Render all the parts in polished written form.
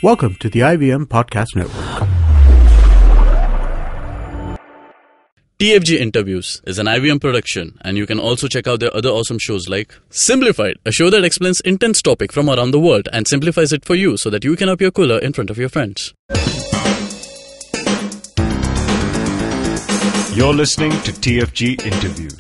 Welcome to the IVM Podcast Network. TFG Interviews is an IVM production, and you can also check out their other awesome shows like Simplified, a show that explains intense topic from around the world and simplifies it for you so that you can appear cooler in front of your friends. You're listening to TFG Interviews.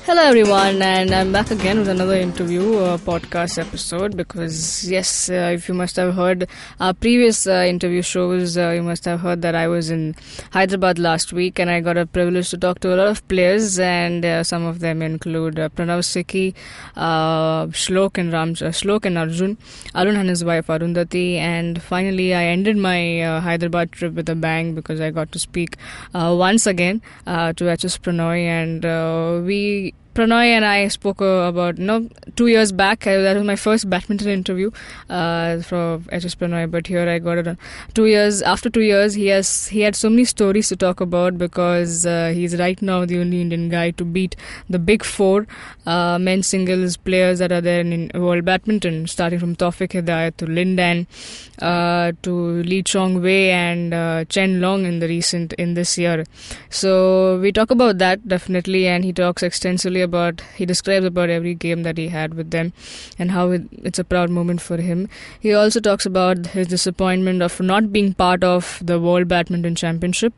Hello everyone, and I'm back again with another interview podcast episode because yes, if you must have heard our previous interview shows, you must have heard that I was in Hyderabad last week and I got a privilege to talk to a lot of players, and some of them include Prannoy, Shlok and Arjun and his wife Arundhati, and finally I ended my Hyderabad trip with a bang because I got to speak once again to HS Prannoy, and Prannoy and I spoke about 2 years back. That was my first badminton interview for HS Prannoy. But here I got it 2 years. After 2 years, he had so many stories to talk about because he's right now the only Indian guy to beat the big four men's singles players that are there in world badminton, starting from Taufik to Lin Dan to Chong and Chen in this year. So we talk about that definitely, and he talks extensively he describes about every game that he had with them and how it's a proud moment for him. He also talks about his disappointment of not being part of the World Badminton Championship,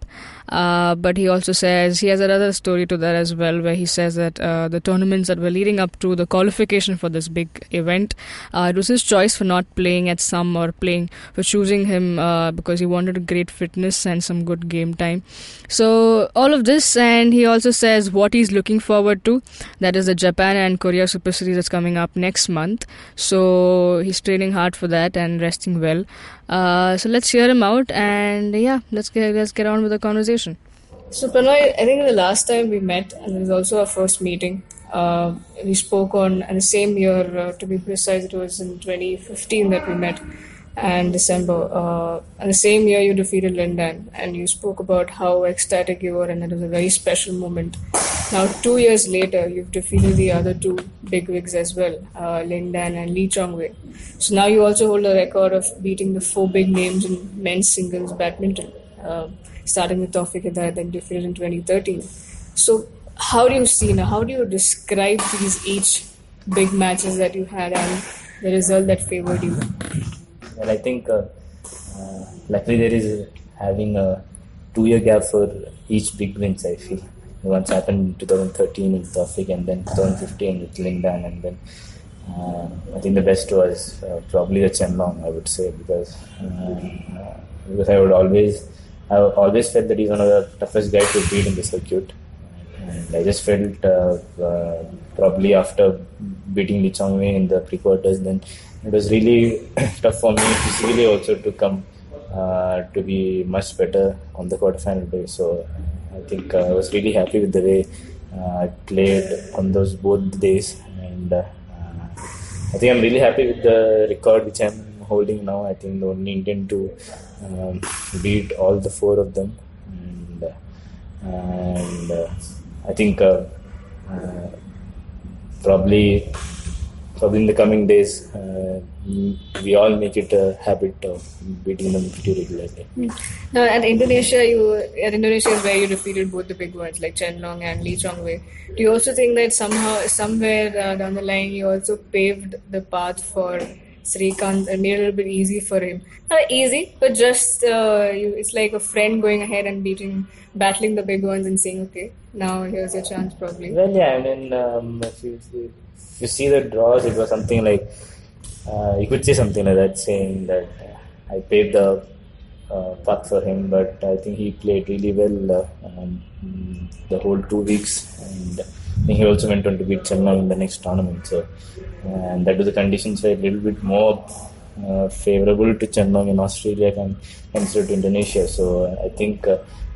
but he also says he has another story to that as well, where he says that the tournaments that were leading up to the qualification for this big event, it was his choice for not playing at some or for choosing him because he wanted great fitness and some good game time. So all of this, and he also says what he's looking forward to. That is the Japan and Korea Super Series that's coming up next month. So he's training hard for that and resting well. So let's hear him out, and let's get on with the conversation. So Prannoy, I think the last time we met, and it was also our first meeting, we spoke on the same year, to be precise, it was in 2015 that we met. And December. And the same year you defeated Lin Dan, and you spoke about how ecstatic you were and that it was a very special moment. Now 2 years later, you've defeated the other two bigwigs as well, Lin Dan and Chong. So now you also hold a record of beating the four big names in men's singles badminton, starting with Taufik then defeated in 2013. So how do you see now, how do you describe these each big matches that you had and the result that favored you? Well, I think luckily there is having a 2-year gap for each big wins, I feel. Once happened in 2013 with Taufik, and then 2015 with Lin Dan, and then I think the best was probably the Chen, I would say, because I always felt that he's one of the toughest guys to beat in the circuit. And I just felt probably after beating Chong in the pre-quarters, then it was really tough for me physically also to come to be much better on the quarterfinal day. So I think I was really happy with the way I played on those both days, and I think I'm really happy with the record which I'm holding now. I think the only Indian to beat all the four of them, and I think probably in the coming days, we all make it a habit of beating them pretty regularly. Now, at Indonesia is where you defeated both the big ones like Chen and Chong. Do you also think that somewhere down the line, you also paved the path for Srikanth and made it a little bit easy for him? Not easy, but just it's like a friend going ahead and battling the big ones and saying, okay, now here's your chance probably. Well, yeah, I mean, if you see the draws, it was something like, you could say something like that, saying that I paved the path for him, but I think he played really well the whole 2 weeks, and I think he also went on to beat Chen in the next tournament. So, and that was the conditions were a little bit more favorable to Chen in Australia compared to Indonesia. So I think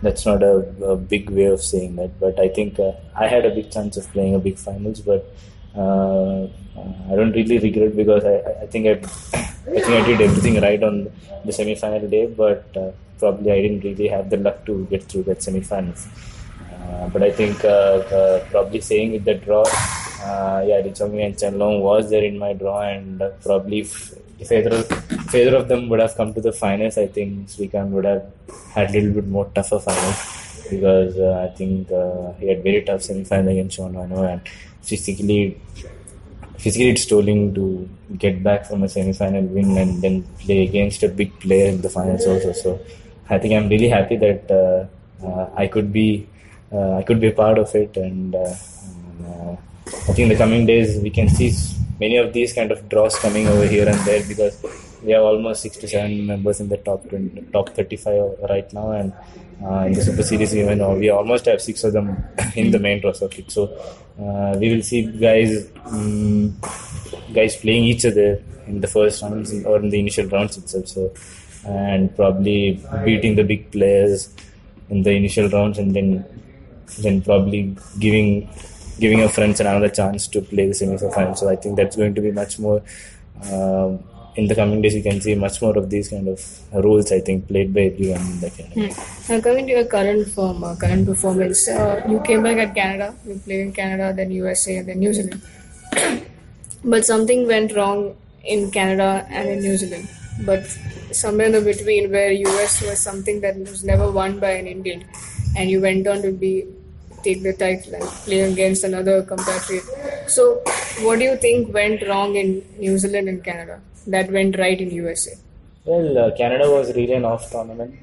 that's not a big way of saying that, but I think I had a big chance of playing a big finals, but I don't really regret because I think I did everything right on the semi-final day, but probably I didn't really have the luck to get through that semi-finals. But I think probably saying with the draw, Chong and Chen was there in my draw, and probably if either of them would have come to the finals, I think Srikanth would have had a little bit more tougher finals, because I think he had very tough semi-final against Chong, and physically it's tolling to get back from a semi-final win and then play against a big player in the finals also. So I think I'm really happy that I could be a part of it, and I think in the coming days we can see many of these kind of draws coming over here and there, because we have almost 6 to 7 members in the top 35 right now, and in the Super Series we almost have 6 of them in the main roster pick. So we will see guys playing each other in the first rounds or in the initial rounds itself. So, and probably beating the big players in the initial rounds, and then probably giving our friends another chance to play the semi-final. So I think that's going to be much more. In the coming days, you can see much more of these kind of roles, I think, played by everyone in the Canada. Now, coming to your current performance, you came back at Canada, you played in Canada, then USA, and then New Zealand. But something went wrong in Canada and in New Zealand. But somewhere in the between, where US was something that was never won by an Indian, and you went on to take the title and play against another compatriot. So, what do you think went wrong in New Zealand and Canada that went right in USA? Well, Canada was really an off tournament.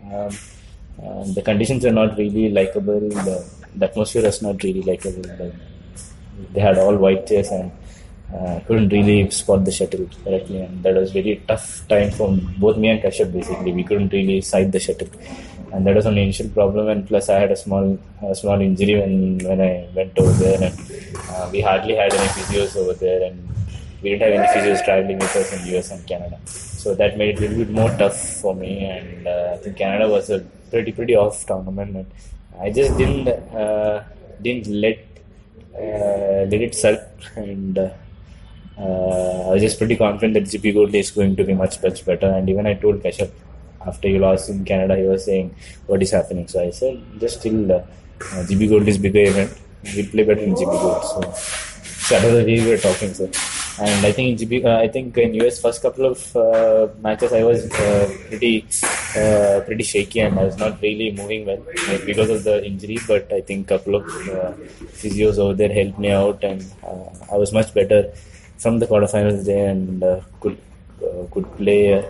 The conditions were not really likable. The atmosphere was not really likable. They had all white chairs and couldn't really spot the shuttle correctly, and that was very tough time for both me and Kashyap. Basically, we couldn't really sight the shuttle, and that was an initial problem. And plus, I had a small injury when I went over there, and we hardly had any physios over there, and we didn't have any physios traveling with us in US and Canada. So that made it a little bit more tough for me, and I think Canada was a pretty off tournament, and I just didn't let it sulk, and I was just pretty confident that GP Gold is going to be much better. And even I told Kashyap after you lost in Canada, he was saying, what is happening? So I said, just still GP Gold is bigger event, we'll play better in GP Gold. So that was the way we were talking, sir. And I think in US first couple of matches I was pretty shaky, and I was not really moving well because of the injury. But I think couple of physios over there helped me out, and I was much better from the quarterfinals day, and could play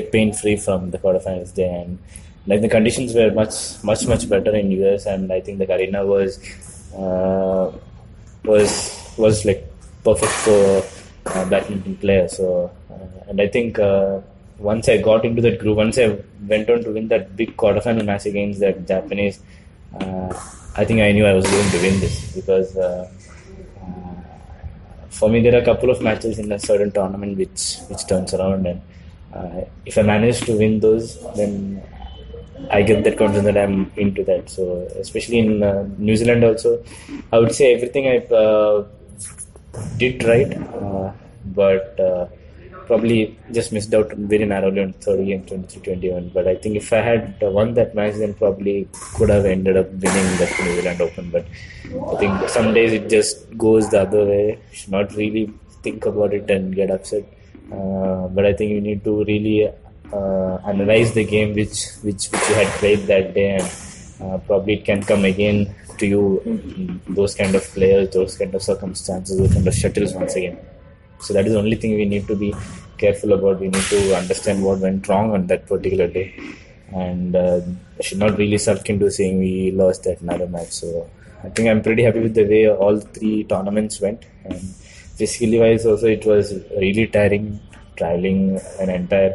pain free from the quarterfinals day. And like the conditions were much better in US, and I think the arena was like perfect for badminton players. So and I think once I got into that group, once I went on to win that big quarterfinal match against that Japanese, I think I knew I was going to win this, because for me there are a couple of matches in a certain tournament which turns around, and if I manage to win those, then I get that confidence that I'm into that. So especially in New Zealand also, I would say everything I did right, but probably just missed out very narrowly on third game 23-21. But I think if I had won that match, then probably could have ended up winning that New Zealand Open. But I think some days it just goes the other way. You should not really think about it and get upset. But I think you need to really analyze the game which you had played that day, and probably it can come again to you, those kind of players, those kind of circumstances, those kind of shuttles once again. So that is the only thing we need to be careful about. We need to understand what went wrong on that particular day, and should not really sulk into saying we lost that another match. So I think I'm pretty happy with the way all 3 tournaments went, and physically wise also it was really tiring, traveling an entire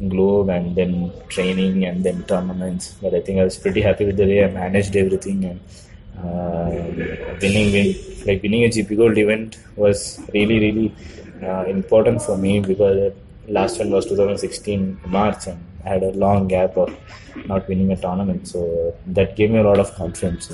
globe and then training and then tournaments. But I think I was pretty happy with the way I managed everything, and winning a GP Gold event was really important for me, because last one was 2016 March, and I had a long gap of not winning a tournament, so that gave me a lot of confidence.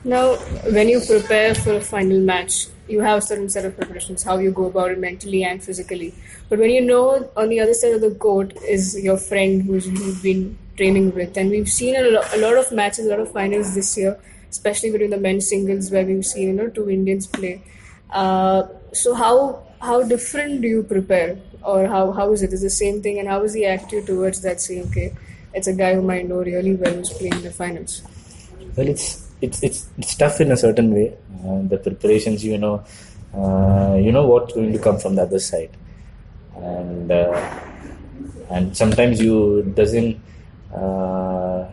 Now, when you prepare for a final match, you have a certain set of preparations, how you go about it mentally and physically. But when you know on the other side of the court is your friend who you've been training with, and we've seen a lot of matches, a lot of finals this year, especially between the men's singles, where we've seen 2 Indians play. So how how different do you prepare, or how is it? Is the same thing, and how is the attitude towards that? Saying, okay, it's a guy whom I know really well who's playing in the finals. Well, it's tough in a certain way. The preparations, you know what's going to come from the other side, and sometimes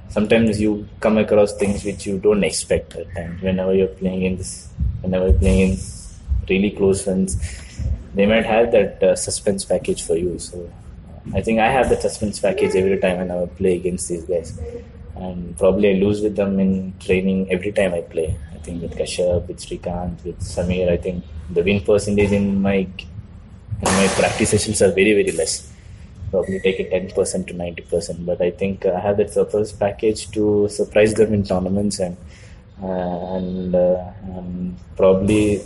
sometimes you come across things which you don't expect at times. Whenever you're playing in really close friends, they might have that suspense package for you. So I think I have the suspense package every time when I play against these guys, and probably I lose with them in training every time I play. I think with Kashyap, with Srikanth, with Samir, I think the win percentage in my practice sessions are very, very less. Probably take it 10% to 90%, but I think I have that surplus package to surprise them in tournaments, and probably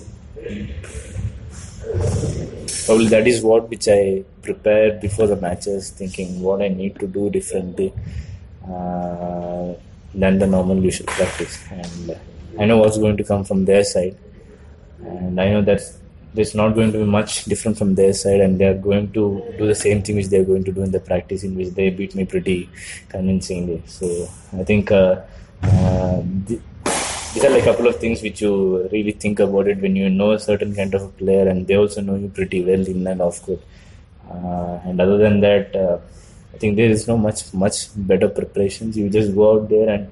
that is which I prepare before the matches, thinking what I need to do differently than the normal usual practice. And I know what's going to come from their side, and I know that there's not going to be much different from their side, and they're going to do the same thing which they're going to do in the practice, in which they beat me pretty convincingly. So I think these are like a couple of things which you really think about it when you know a certain kind of a player, and they also know you pretty well in and off court. And other than that, I think there is no much better preparations. You just go out there, and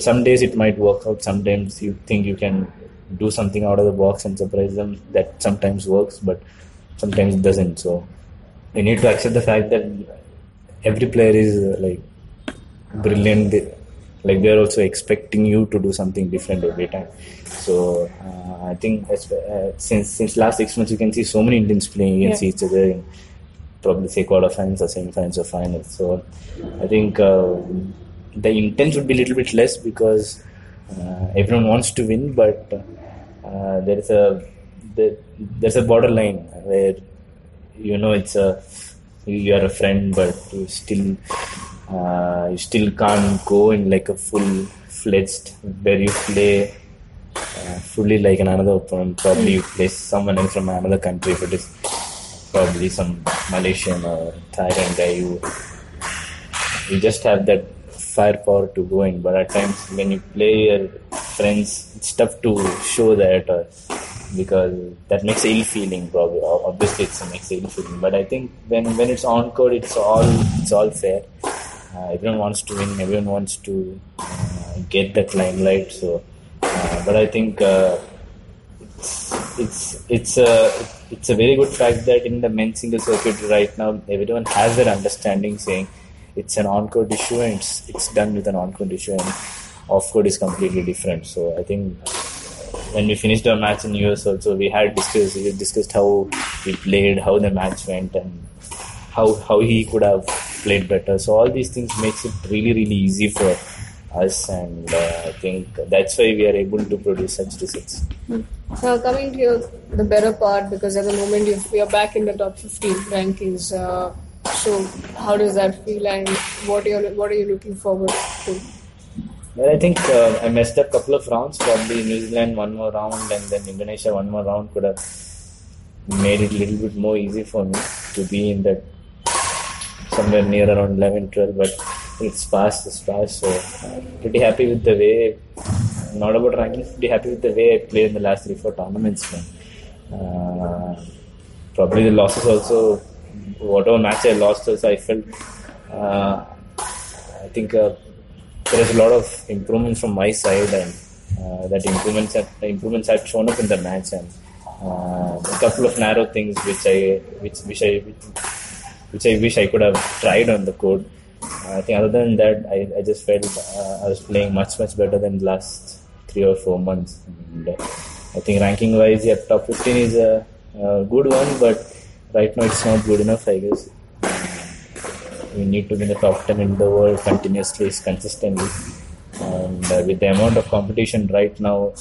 some days it might work out. Sometimes you think you can do something out of the box and surprise them. That sometimes works, but sometimes it doesn't. So you need to accept the fact that every player is like brilliant. Like they're also expecting you to do something different every time. So I think since last 6 months, you can see so many Indians playing against each other in probably say quarterfinals or semi-finals or finals. So I think the intent would be a little bit less, because everyone wants to win, but there's a borderline where you are a friend, but you still can't go in like a full-fledged where you play fully like another opponent. Probably you play someone else from another country. If it is probably some Malaysian or Thailand guy, you just have that firepower to go in. But at times when you play your friends, it's tough to show that, because that makes ill feeling. Probably, obviously, it makes ill feeling. But I think when it's on court, it's all fair. Everyone wants to win. Everyone wants to get that limelight. So, but I think it's a very good fact that in the men's single circuit right now, everyone has that understanding, saying it's an on-court issue and it's done with an on-court issue, and off-court is completely different. So I think when we finished our match in US also, we discussed how we played, how the match went, and how he could have played better. So all these things makes it really, really easy for us, and I think that's why we are able to produce such results. Now coming to the better part, because at the moment we are back in the top 15 rankings. So how does that feel, and what are you looking forward to? Well, I think I messed up a couple of rounds. Probably New Zealand one more round, and then Indonesia one more round could have made it a little bit more easy for me to be in that somewhere near around 11, 12. But it's passed. So pretty happy with the way. Not about rankings. Pretty happy with the way I played in the last 3-4 tournaments. Probably the losses also. Whatever match I lost, also I felt. I think there is a lot of improvements from my side, and that improvements have shown up in the match, and a couple of narrow things which I wish I could have tried on the court. I think other than that, I just felt I was playing much better than the last 3 or 4 months. And I think ranking wise, top 15 is a good one, but right now it's not good enough, I guess. We need to be in the top 10 in the world continuously, consistently. And with the amount of competition right now,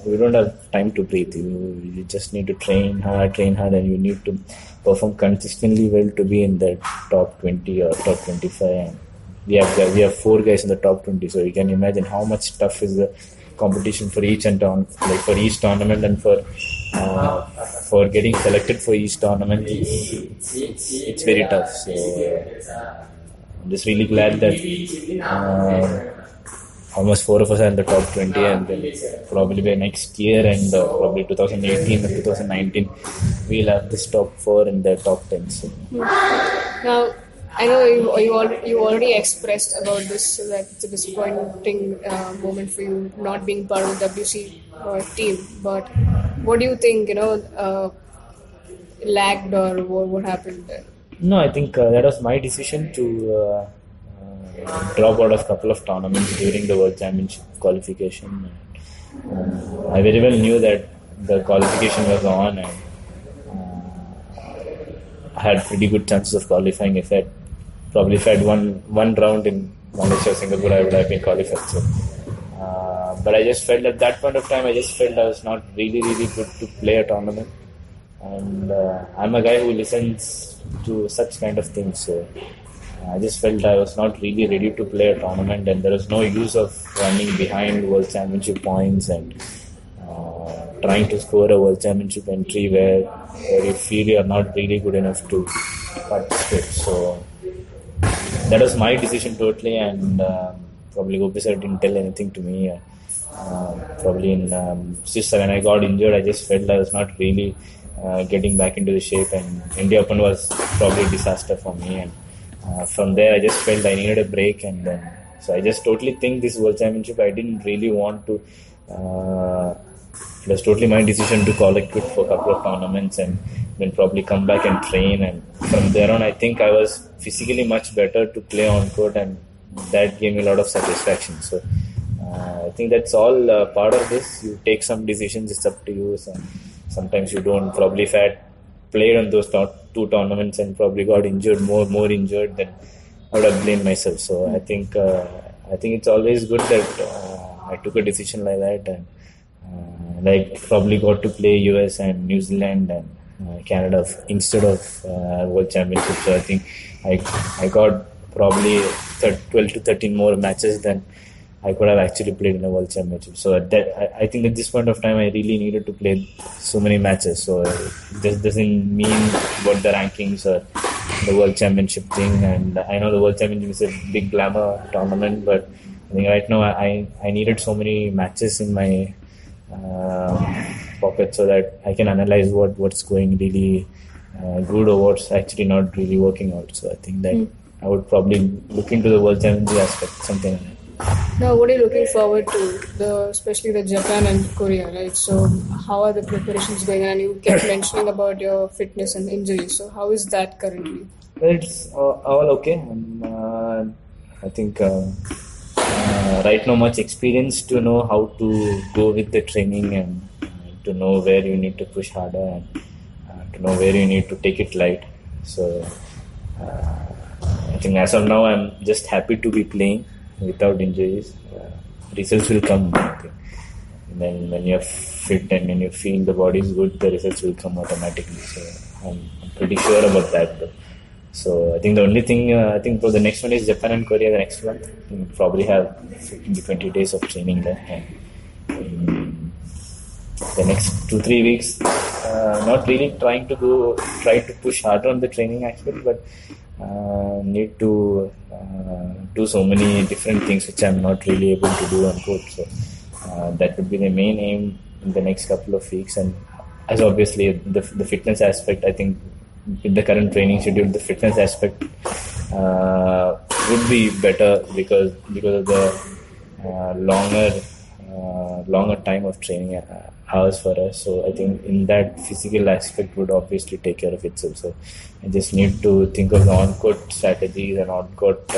we don't have time to breathe. You just need to train hard, and you need to perform consistently well to be in the top 20 or top 25. And we have 4 guys in the top 20, so you can imagine how much tough is the competition for each tournament, and for for getting selected for each tournament, it's very tough. So I'm just really glad that almost 4 of us are in the top 20, and then probably by next year and probably 2018 or 2019 we'll have this top 4 in the top 10. So. Now, I know you already expressed about this, that it's a disappointing moment for you not being part of the WC team. But what do you think, lagged or what happened there? No, I think that was my decision to drop out of a couple of tournaments during the World Championship qualification. I very well knew that the qualification was on, and I had pretty good chances of qualifying. If I had one round in Malaysia or Singapore, I would have been qualified. So, but I just felt at that point of time, I was not really good to play a tournament. And I'm a guy who listens to such kind of things. So I just felt I was not really ready to play a tournament, and there was no use of running behind World Championship points and trying to score a World Championship entry where you feel you are not really good enough to participate. So that was my decision totally, and probably Gopi sir didn't tell anything to me. Probably in just when I got injured, I just felt I was not really getting back into the shape, and India Open was probably a disaster for me. And from there, I just felt I needed a break, and so I just totally think this World Championship, I didn't really want to. It was totally my decision to call it quit for a couple of tournaments and then probably come back and train. And from there on, I think I was physically much better to play on court, and that gave me a lot of satisfaction. So I think that's all part of this. You take some decisions, it's up to you. So sometimes you don't. Probably if I had played on those 2 tournaments and probably got injured, more injured, then I would have blamed myself. So I think it's always good that I took a decision like that, and I probably got to play US and New Zealand and Canada instead of World Championship. So I think I got probably 12 to 13 more matches than I could have actually played in a World Championship. So I think at this point of time, I really needed to play so many matches. So this doesn't mean about the rankings or the World Championship thing. And I know the World Championship is a big glamour tournament, but I think right now I needed so many matches in my pocket so that I can analyze what's going really good or what's actually not really working out. So I think that I would probably look into the World Championship aspect, something like that. Now, what are you looking forward to, especially the Japan and Korea, right? So how are the preparations going? And you kept mentioning about your fitness and injuries. So how is that currently? It's all okay. I think right now much experience to know how to go with the training, and to know where you need to push harder, and to know where you need to take it light. So I think as of now, I'm just happy to be playing without injuries. Results will come. I think. And then when you're fit and when you feel the body is good, the results will come automatically. So I'm pretty sure about that. So I think the only thing, I think for the next one is Japan and Korea the next month. We'll probably have 15 to 20 days of training there. And the next 2-3 weeks, not really try to push harder on the training aspect, but need to do so many different things which I'm not really able to do on court. So that would be the main aim in the next couple of weeks. And as obviously the fitness aspect, I think with the current training schedule, the fitness aspect would be better because of the longer time of training hours for us. So I think in that physical aspect would obviously take care of itself. So I just need to think of the on-court strategies and on-court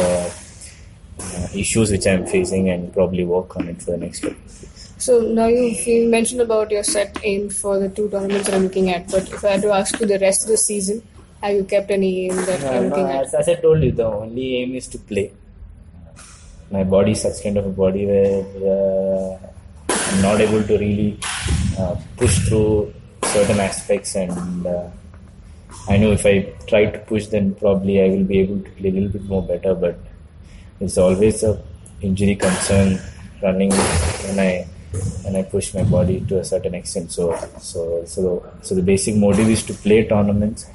issues which I'm facing and probably work on it for the next couple of weeks. So now you mentioned about your set aim for the 2 tournaments that I'm looking at, but if I had to ask you the rest of the season, have you kept any aim that you're looking at? As I told you, the only aim is to play. My body is such kind of a body where I'm not able to really push through certain aspects, and I know if I try to push, then probably I will be able to play a little bit more better, but it's always a injury concern running when I and I push my body to a certain extent. So the basic motive is to play tournaments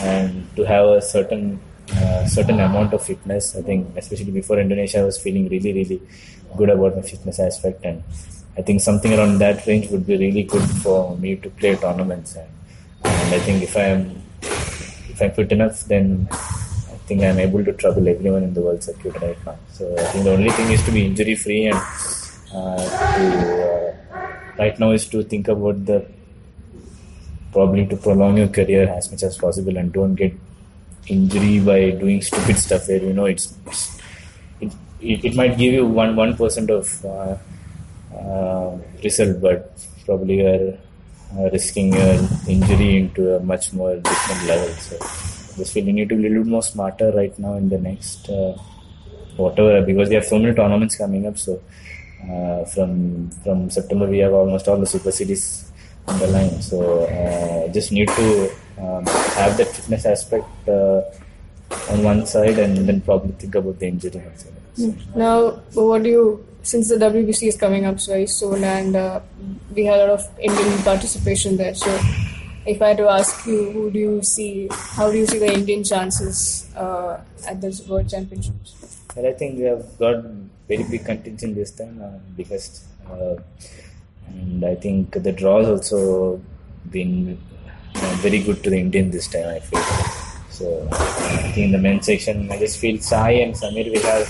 and to have a certain amount of fitness. I think especially before Indonesia, I was feeling really good about my fitness aspect, and I think something around that range would be really good for me to play tournaments. And I think if I'm fit enough, then I think I'm able to trouble everyone in the world circuit right now. So I think the only thing is to be injury free, and right now is to think about probably to prolong your career as much as possible and don't get injury by doing stupid stuff where it might give you 1% of result, but probably you're risking your injury into a much more different level. So I just feel you need to be a little bit more smarter right now in the next whatever, because we have so many tournaments coming up. So from September we have almost all the super series on the line. So just need to have that fitness aspect on one side, and then probably think about the injury on the other. Now, since the WBC is coming up very soon, and we had a lot of Indian participation there, so if I had to ask you, how do you see the Indian chances at this World Championships? Well, I think we have got very big contingent this time, because and I think the draw has also been very good to the Indian this time, I feel. So I think in the men's section, I just feel Sai and Samir will have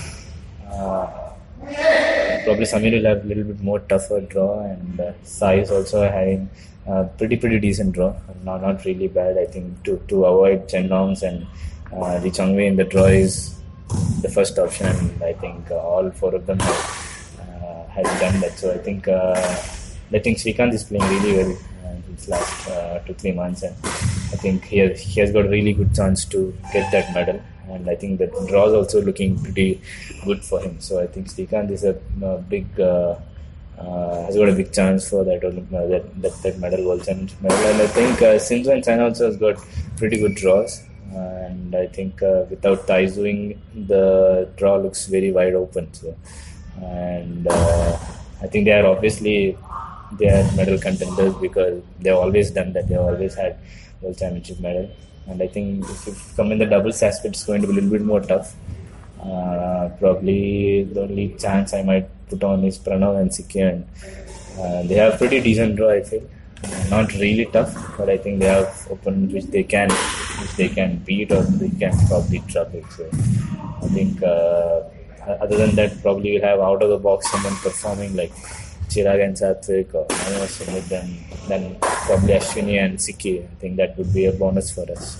probably Samir will have a little bit more tougher draw, and Sai is also having pretty decent draw, not really bad. I think to avoid Chen and the Chongwei in the draw is the first option, and I think all four of them have done that. So I think Srikanth is playing really well these last 2-3 months, and I think he has got a really good chance to get that medal. And I think the draw is also looking pretty good for him. So I think Srikanth is has got a big chance for that medal, World Championship medal. And I think Sindhu and Chen also has got pretty good draws. And I think without Taizuing, the draw looks very wide open. So, and I think they are medal contenders because they have always done that. They have always had World Championship medal. And I think if you come in the doubles aspect, it's going to be a little bit more tough. Probably the only chance I might put on is Prannoy and Sikhi, and they have pretty decent draw, I feel. Not really tough, but I think they have opponents which they can beat, or they can probably trouble. So I think other than that, probably we'll have out of the box someone performing like Chirag and Taufik, or Sumit, then probably Ashwini and Sikhi. I think that would be a bonus for us.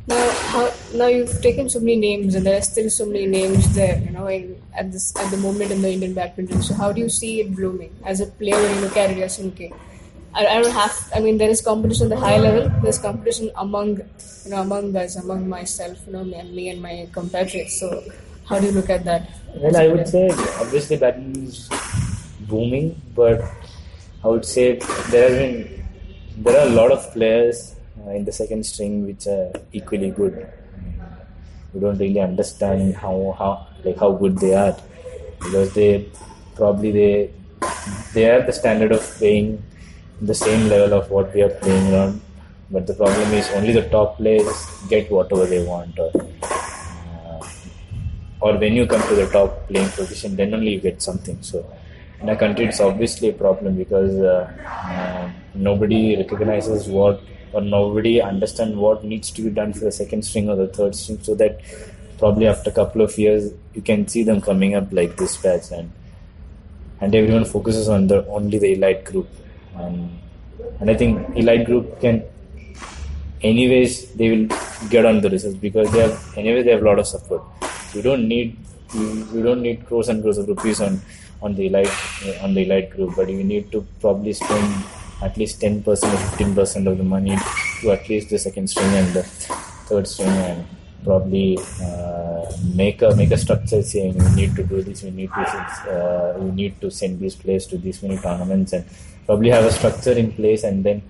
Now you've taken so many names, and there are still so many names there, at the moment in the Indian badminton. So how do you see it blooming as a player when you look at it? Yes, okay. There is competition at the high level. There's competition among guys, among myself, me and my compatriots. So how do you look at that? Well, I would say obviously badminton is booming, but I would say there are a lot of players in the second string which are equally good. We don't really understand how good they are, because they are the standard of playing the same level of what we are playing around. But the problem is only the top players get whatever they want, or when you come to the top playing position, then only you get something. So in a country, it's obviously a problem, because nobody recognizes nobody understands what needs to be done for the second string or the third string, so that probably after a couple of years you can see them coming up like this batch, and everyone focuses on only the elite group, and I think elite group can anyways they will get on the results, because they have a lot of support. We don't need crores and crores of rupees on the elite group, but you need to probably spend at least 10% or 15% of the money to at least the second string and the third string, and probably make a structure saying we need to do this, we need to send these players to these many tournaments, and probably have a structure in place, and then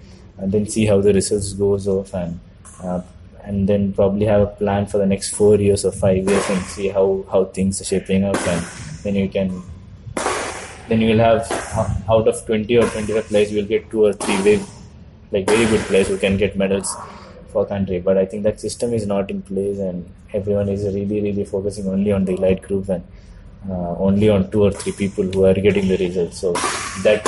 see how the results goes off, and then probably have a plan for the next 4 years or 5 years, and see how things are shaping up, and then you can then you will have out of 20 or 25 players, you will get 2 or 3 very good players who can get medals for country. But I think that system is not in place, and everyone is really focusing only on the elite group and only on 2 or 3 people who are getting the results. So that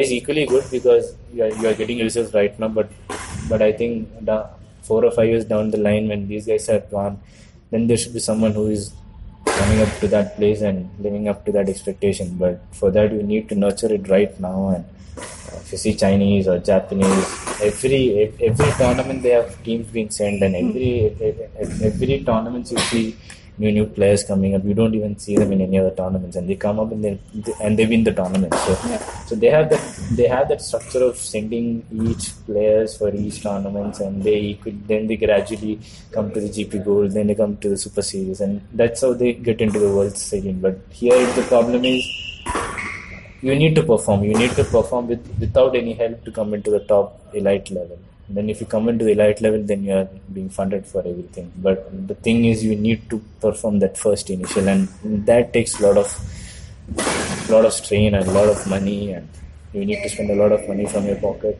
is equally good because you are getting results right now. But I think 4 or 5 years down the line, when these guys are gone, then there should be someone who is coming up to that place and living up to that expectation. But for that, you need to nurture it right now. And if you see Chinese or Japanese, every tournament they have teams being sent, and every tournament you see new players coming up. You don't even see them in any other tournaments, and they come up and they win the tournament. So they have that structure of sending each players for each tournaments, and then they gradually come to the GP Gold, then they come to the Super Series, and that's how they get into the World Series. But here the problem is you need to perform. You need to perform without any help to come into the top elite level. Then if you come into the elite level, then you are being funded for everything. But the thing is, you need to perform that first initial, and that takes a lot of strain and a lot of money, and you need to spend a lot of money from your pocket.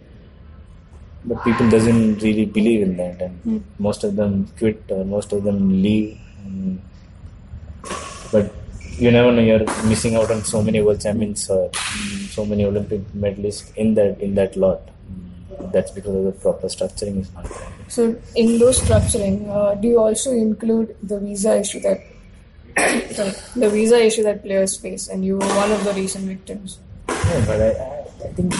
But people doesn't really believe in that, and most of them quit, or most of them leave. But you never know, you're missing out on so many world champions or so many Olympic medalists in that lot. That's because of the proper structuring is not there. So in those structuring, do you also include the visa issue that players face, and you were one of the recent victims? Yeah, but I think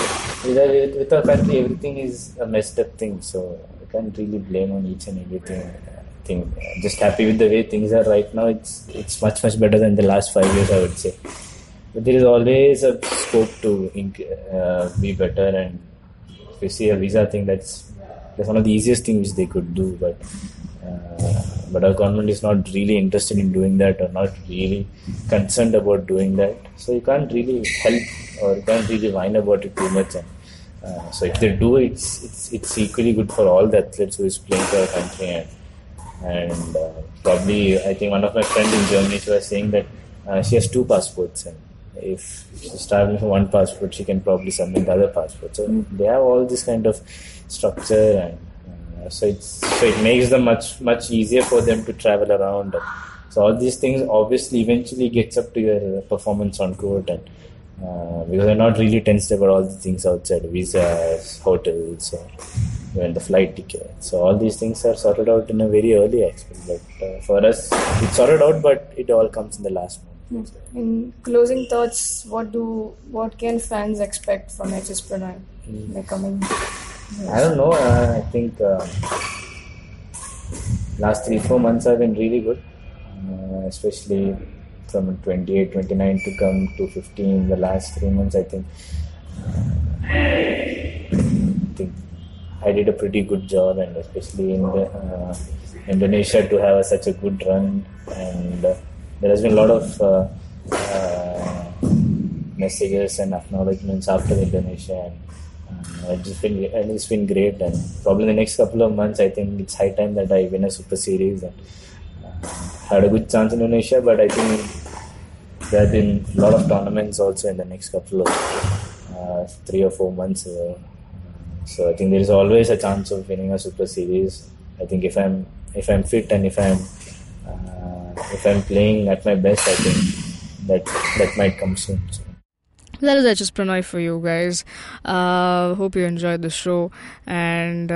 with our country, everything is a messed up thing, so I can't really blame on each and everything. I think just happy with the way things are right now. It's much better than the last 5 years, I would say. But there is always a scope to be better, and if you see a visa thing, that's one of the easiest things which they could do, but our government is not really interested in doing that, or not really concerned about doing that. So you can't really help, or you can't really whine about it too much. And so if they do, it's equally good for all the athletes who is playing for our country. And probably, I think one of my friends in Germany, she was saying that she has 2 passports, and if she's traveling for 1 passport, she can probably submit the other passport. So they have all this kind of structure, and so it makes them much easier for them to travel around. So all these things obviously eventually gets up to your performance on court, and because they're not really tensed about all the things outside, visas, hotels, or even the flight ticket. So all these things are sorted out in a very early aspect. But for us, it's sorted out, but it all comes in the last moment. In closing thoughts, what can fans expect from HS Prannoy in the coming years? I don't know. I think last 3-4 months have been really good, especially from 28, 29 to come to 15. The last 3 months, I think I did a pretty good job, and especially in Indonesia to have such a good run, and there has been a lot of messages and acknowledgements after Indonesia, and it's been great. And probably in the next couple of months, I think it's high time that I win a Super Series, and had a good chance in Indonesia. But I think there have been a lot of tournaments also in the next couple of 3 or 4 months. So I think there is always a chance of winning a Super Series. I think if I'm fit, and if I'm playing at my best, I think that might come soon. So. That is HS Prannoy for you guys. Hope you enjoyed the show, and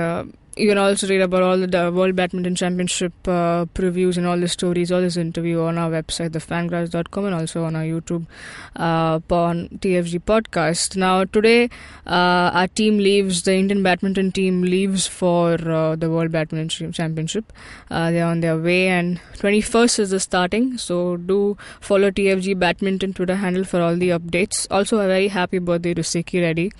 you can also read about all the World Badminton Championship previews and all the stories, all this interview on our website, thefangraphs.com, and also on our YouTube on TFG podcast. Now today our team leaves, the Indian badminton team leaves for the World Badminton Championship. They're on their way, and 21st is the starting, so do follow TFG Badminton Twitter handle for all the updates. Also a very happy birthday to Siki Reddy.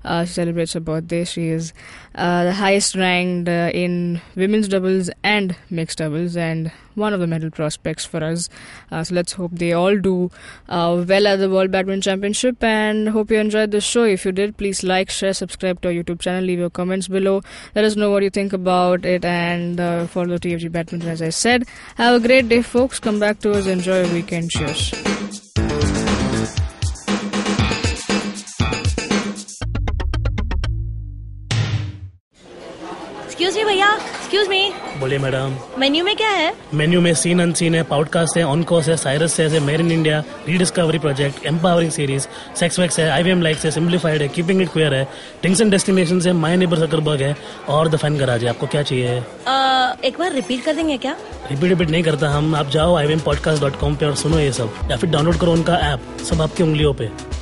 She celebrates her birthday. She is the highest ranked in women's doubles and mixed doubles, and one of the medal prospects for us. So let's hope they all do well at the World Badminton Championship, and hope you enjoyed the show. If you did, please like, share, subscribe to our YouTube channel, leave your comments below, let us know what you think about it, and follow TFG Badminton as I said. Have a great day, folks. Come back to us, enjoy your weekend. Cheers. Excuse me भैया, excuse me. बोलिए madam. Menu में क्या है? Menu में scene unseen है, podcast है, on course है, Cyrus है, made in India, rediscovery project, empowering series, sex wax है, IVM लाइक्स है, सिंप्लीफाइड है, कीपिंग इट क्वियर है, थिंग्स एंड डेस्टिनेशंस है, माय नेबर जकरबर्ग है और द फन गराज है। आपको क्या चाहिए? एक बार रिपीट कर देंगे क्या? रिपीट नहीं करता हम। आप जाओ IVMpodcast.com पे और सुनो ये सब, या फिर डाउनलोड करो उनका ऐप, सब आपकी उंगलियों पे।